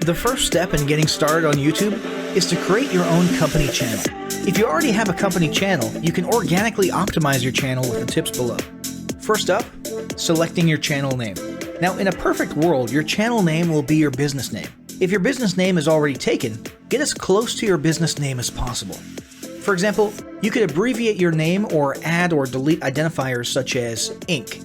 The first step in getting started on YouTube is to create your own company channel. If you already have a company channel, you can organically optimize your channel with the tips below. First up, selecting your channel name. Now, in a perfect world, your channel name will be your business name. If your business name is already taken, get as close to your business name as possible. For example, you could abbreviate your name or add or delete identifiers such as Inc.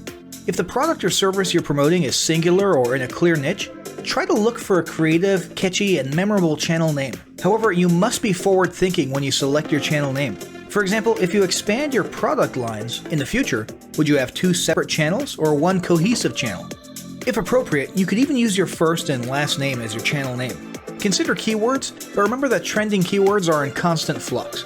If the product or service you're promoting is singular or in a clear niche, try to look for a creative, catchy, and memorable channel name. However, you must be forward-thinking when you select your channel name. For example, if you expand your product lines in the future, would you have 2 separate channels or 1 cohesive channel? If appropriate, you could even use your first and last name as your channel name. Consider keywords, but remember that trending keywords are in constant flux.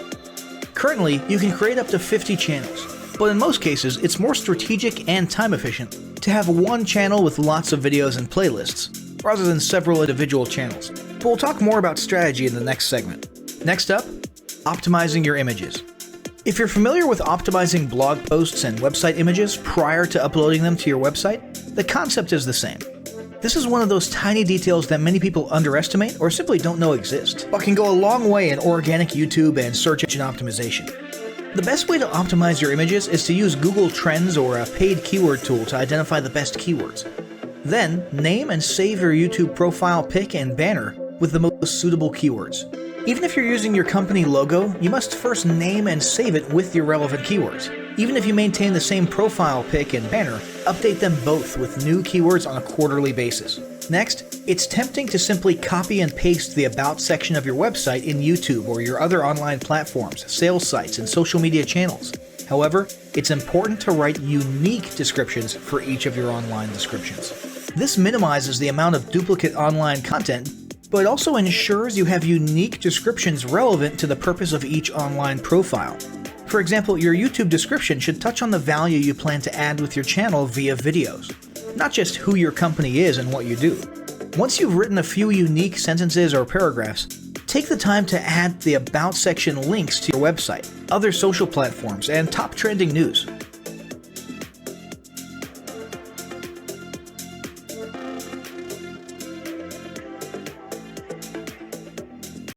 Currently, you can create up to 50 channels, but in most cases, it's more strategic and time efficient to have one channel with lots of videos and playlists, rather than several individual channels. But we'll talk more about strategy in the next segment. Next up, optimizing your images. If you're familiar with optimizing blog posts and website images prior to uploading them to your website, the concept is the same. This is one of those tiny details that many people underestimate or simply don't know exist, but can go a long way in organic YouTube and search engine optimization. The best way to optimize your images is to use Google Trends or a paid keyword tool to identify the best keywords. Then, name and save your YouTube profile pic and banner with the most suitable keywords. Even if you're using your company logo, you must first name and save it with your relevant keywords. Even if you maintain the same profile pic and banner, update them both with new keywords on a quarterly basis. Next, it's tempting to simply copy and paste the About section of your website in YouTube or your other online platforms, sales sites, and social media channels. However, it's important to write unique descriptions for each of your online descriptions. This minimizes the amount of duplicate online content, but it also ensures you have unique descriptions relevant to the purpose of each online profile. For example, your YouTube description should touch on the value you plan to add with your channel via videos, not just who your company is and what you do. Once you've written a few unique sentences or paragraphs, take the time to add the About section links to your website, other social platforms, and top trending news.